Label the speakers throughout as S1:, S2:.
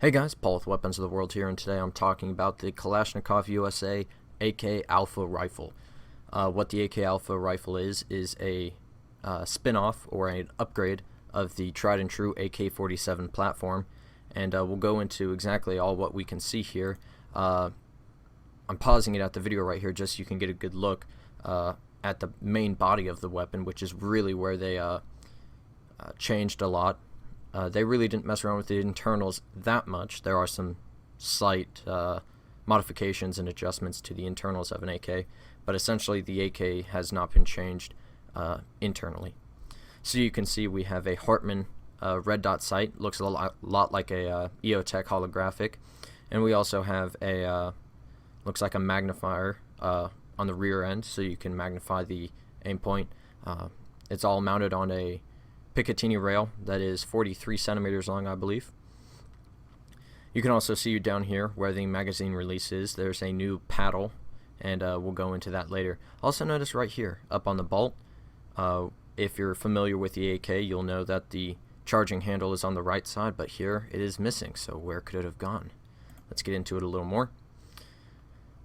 S1: Hey guys, Paul with Weapons of the World here, and today I'm talking about the Kalashnikov USA AK ALFA rifle. What the AK ALFA rifle is a spin-off or an upgrade of the tried and true AK-47 platform, and we'll go into exactly all what we can see here. I'm pausing it at the video right here just so you can get a good look at the main body of the weapon, which is really where they changed a lot. They really didn't mess around with the internals that much. There are some slight modifications and adjustments to the internals of an AK, but essentially the AK has not been changed internally. So you can see we have a Hartmann red dot sight, looks a lot like a EOTech holographic, and we also have a looks like a magnifier on the rear end, so you can magnify the aim point. It's all mounted on a Picatinny rail that is 43 centimeters long, I believe. You can also see down here where the magazine release is. There's a new paddle, and we'll go into that later. Also notice right here up on the bolt, if you're familiar with the AK, you'll know that the charging handle is on the right side, but here it is missing. So where could it have gone? Let's get into it a little more.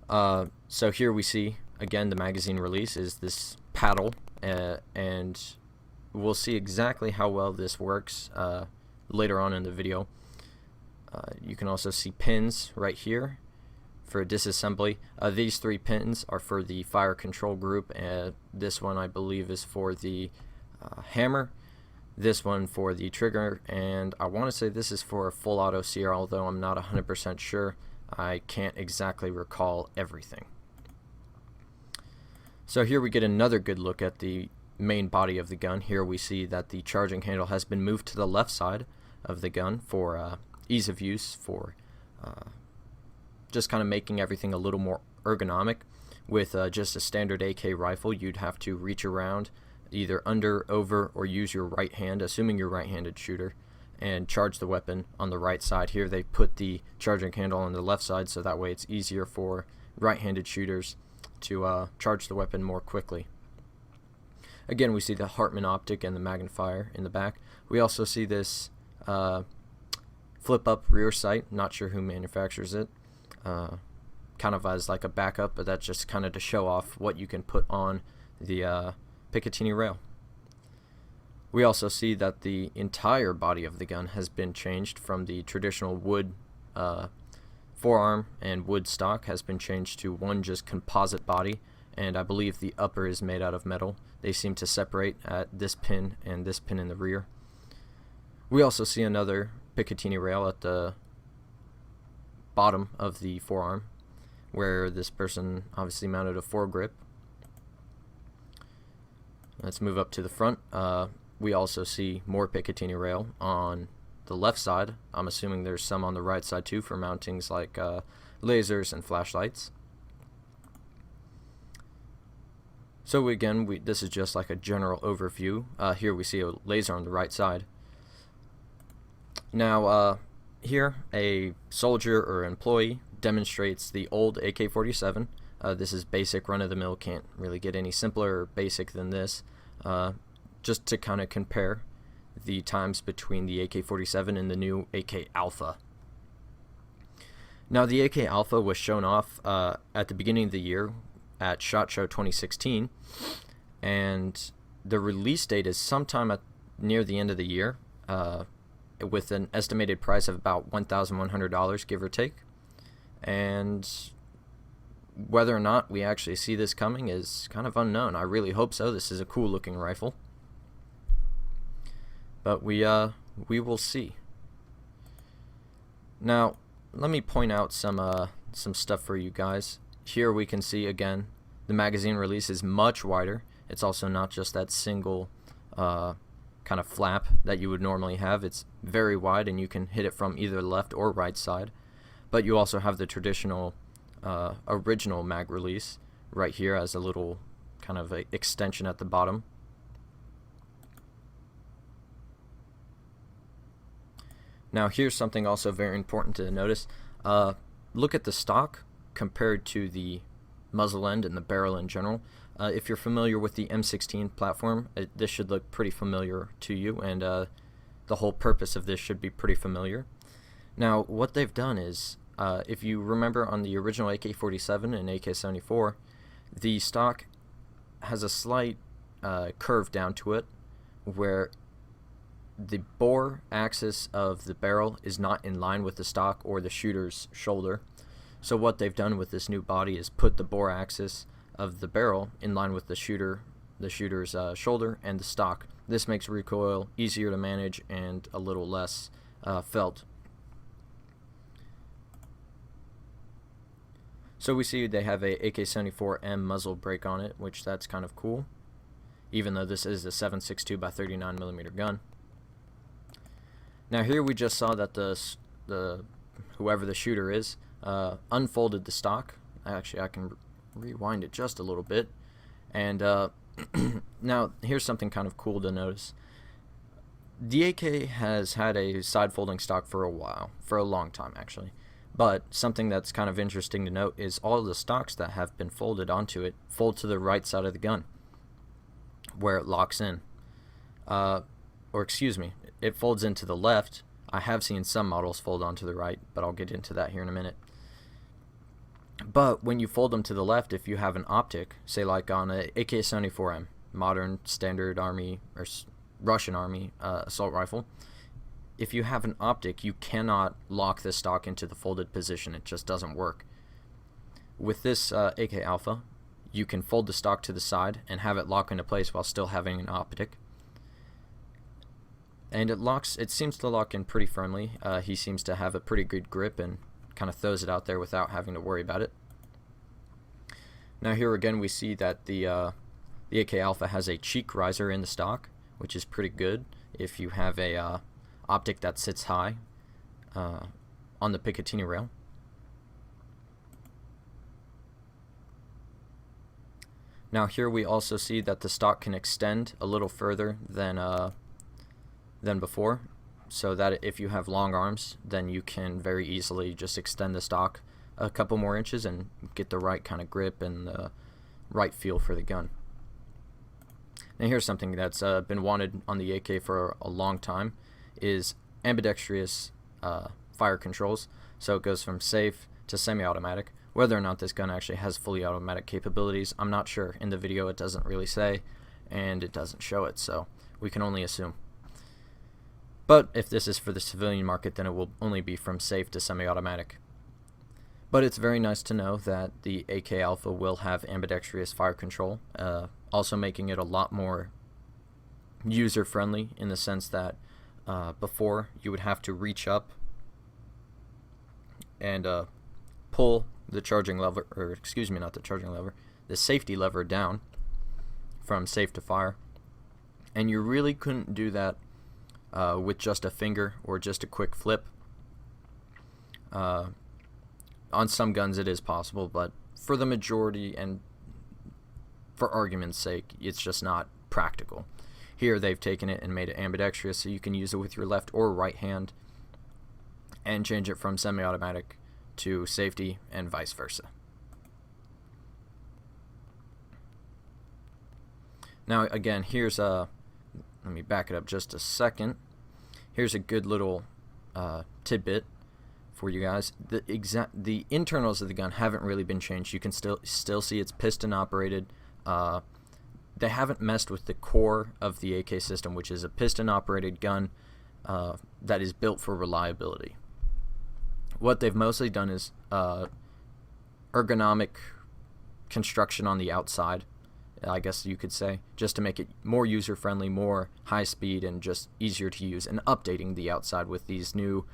S1: So here we see again the magazine release is this paddle, and we'll see exactly how well this works later on in the video. You can also see pins right here for disassembly. These three pins are for the fire control group, and this one I believe is for the hammer, this one for the trigger, and I want to say this is for a full auto sear, although I'm not 100% sure. I can't exactly recall everything. So here we get another good look at the main body of the gun. Here we see that the charging handle has been moved to the left side of the gun for ease of use, for just kind of making everything a little more ergonomic. With just a standard AK rifle, you'd have to reach around either under, over, or use your right hand, assuming you're a right-handed shooter, and charge the weapon on the right side. Here they put the charging handle on the left side, so that way it's easier for right-handed shooters to charge the weapon more quickly. Again, we see the Hartmann optic and the magnifier in the back. We also see this flip-up rear sight. Not sure who manufactures it. Kind of as like a backup, but that's just kind of to show off what you can put on the Picatinny rail. We also see that the entire body of the gun has been changed from the traditional wood forearm and wood stock has been changed to one just composite body, and I believe the upper is made out of metal. They seem to separate at this pin and this pin in the rear. We also see another Picatinny rail at the bottom of the forearm, where this person obviously mounted a foregrip. Let's move up to the front. We also see more Picatinny rail on the left side. I'm assuming there's some on the right side too for mountings like lasers and flashlights. So again, this is just like a general overview. Here we see a laser on the right side. Now here a soldier or employee demonstrates the old AK-47. This is basic run-of-the-mill, can't really get any simpler or basic than this. Just to kind of compare the times between the AK-47 and the new AK ALFA. Now the AK ALFA was shown off at the beginning of the year at SHOT Show 2016, and the release date is sometime near the end of the year, with an estimated price of about $1,100, give or take. And whether or not we actually see this coming is kind of unknown. I really hope so. This is a cool looking rifle, but we will see. Now let me point out some stuff for you guys. Here we can see again the magazine release is much wider. It's also not just that single kind of flap that you would normally have. It's very wide, and you can hit it from either left or right side. But you also have the traditional original mag release right here as a little kind of a extension at the bottom. Now here's something also very important to notice. Look at the stock compared to the muzzle end and the barrel in general. If you're familiar with the M16 platform, this should look pretty familiar to you, and the whole purpose of this should be pretty familiar. Now, what they've done is, if you remember on the original AK-47 and AK-74, the stock has a slight curve down to it where the bore axis of the barrel is not in line with the stock or the shooter's shoulder. So what they've done with this new body is put the bore axis of the barrel in line with the shooter's shoulder and the stock. This makes recoil easier to manage and a little less felt. So we see they have a AK-74M muzzle brake on it, which that's kind of cool, even though this is a 7.62 by 39mm gun. Now here we just saw that the whoever the shooter is unfolded the stock. Actually, I can rewind it just a little bit, and now here's something kind of cool to notice. The AK has had a side folding stock for a while, for a long time actually. But something that's kind of interesting to note is all of the stocks that have been folded onto it fold to the right side of the gun, where it locks in. Or excuse me, it folds into the left. I have seen some models fold onto the right, but I'll get into that here in a minute. But when you fold them to the left, if you have an optic, say like on a AK-74M, modern standard Army or Russian Army assault rifle, if you have an optic, you cannot lock the stock into the folded position. It just doesn't work. With this AK Alpha, you can fold the stock to the side and have it lock into place while still having an optic. And it seems to lock in pretty firmly. He seems to have a pretty good grip and kind of throws it out there without having to worry about it. Now here again we see that the AK Alpha has a cheek riser in the stock, which is pretty good if you have a optic that sits high on the Picatinny rail. Now here we also see that the stock can extend a little further than before, so that if you have long arms, then you can very easily just extend the stock a couple more inches and get the right kind of grip and the right feel for the gun. Now here's something that's been wanted on the AK for a long time, is ambidextrous fire controls. So it goes from safe to semi-automatic. Whether or not this gun actually has fully automatic capabilities, I'm not sure. In the video it doesn't really say, and it doesn't show it, so we can only assume. But if this is for the civilian market, then it will only be from safe to semi-automatic. But it's very nice to know that the AK Alpha will have ambidextrous fire control, also making it a lot more user-friendly in the sense that before you would have to reach up and pull the charging lever, or excuse me, not the charging lever, the safety lever down from safe to fire, and you really couldn't do that with just a finger or just a quick flip. On some guns it is possible, but for the majority and for argument's sake, it's just not practical. Here they've taken it and made it ambidextrous, so you can use it with your left or right hand and change it from semi-automatic to safety and vice versa. Now again, here's let me back it up just a second. Here's a good little tidbit for you guys. The internals of the gun haven't really been changed. You can still see it's piston operated. They haven't messed with the core of the AK system, which is a piston operated gun that is built for reliability. What they've mostly done is ergonomic construction on the outside, I guess you could say, just to make it more user-friendly, more high-speed, and just easier to use, and updating the outside with these new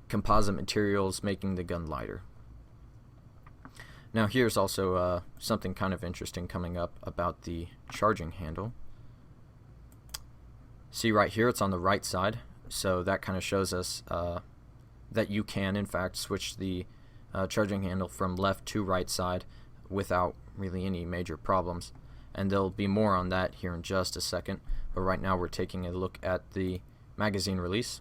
S1: composite materials, making the gun lighter. Now here's also something kind of interesting coming up about the charging handle. See right here, it's on the right side, so that kind of shows us that you can in fact switch the charging handle from left to right side without really any major problems, and there'll be more on that here in just a second. But right now we're taking a look at the magazine release.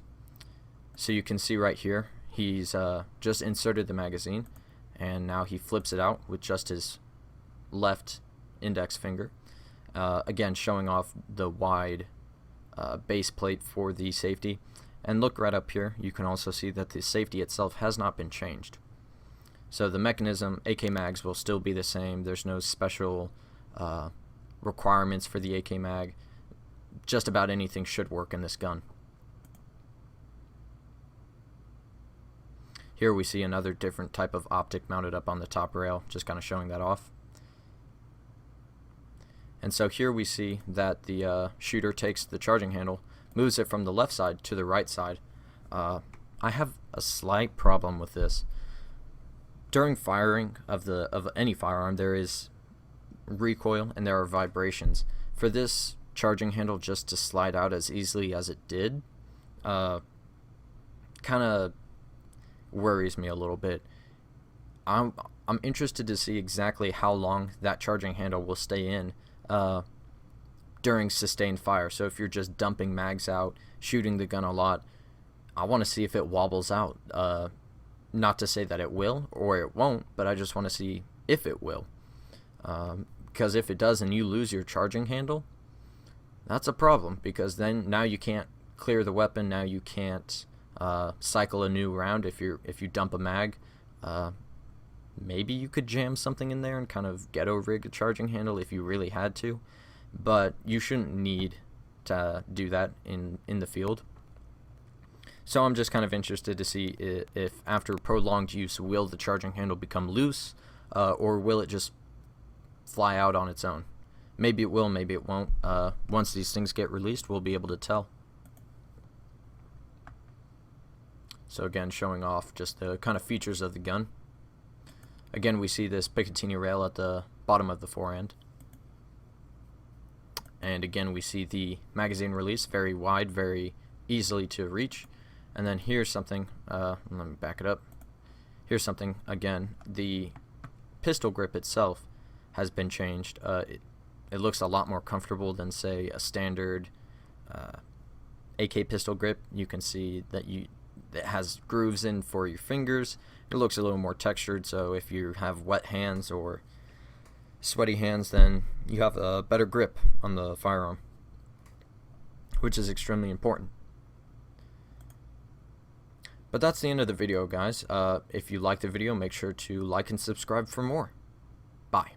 S1: So you can see right here he's just inserted the magazine, and now he flips it out with just his left index finger, again showing off the wide base plate for the safety, And look right up here, you can also see that the safety itself has not been changed. So the mechanism, AK mags, will still be the same. There's no special requirements for the AK mag. Just about anything should work in this gun. Here we see another different type of optic mounted up on the top rail, just kind of showing that off. And so here we see that the shooter takes the charging handle, moves it from the left side to the right side. I have a slight problem with this. During firing of any firearm, there is recoil and there are vibrations. For this charging handle just to slide out as easily as it did, kind of worries me a little bit. I'm interested to see exactly how long that charging handle will stay in during sustained fire. So if you're just dumping mags out, shooting the gun a lot, I want to see if it wobbles out. Not to say that it will or it won't, but I just want to see if it will. Because if it does and you lose your charging handle, that's a problem, because then now you can't clear the weapon. Now you can't cycle a new round if you dump a mag. Maybe you could jam something in there and kind of ghetto rig a charging handle if you really had to, but you shouldn't need to do that in the field. So I'm just kind of interested to see if after prolonged use, will the charging handle become loose, or will it just fly out on its own? Maybe it will, maybe it won't. Once these things get released, we'll be able to tell. So again, showing off just the kind of features of the gun. Again, we see this Picatinny rail at the bottom of the forend. And again, we see the magazine release, very wide, very easily to reach. And then here's something, let me back it up. Here's something, again, the pistol grip itself has been changed. It looks a lot more comfortable than, say, a standard AK pistol grip. You can see that it has grooves in for your fingers. It looks a little more textured, so if you have wet hands or sweaty hands, then you have a better grip on the firearm, which is extremely important. But that's the end of the video, guys. If you liked the video, make sure to like and subscribe for more. Bye.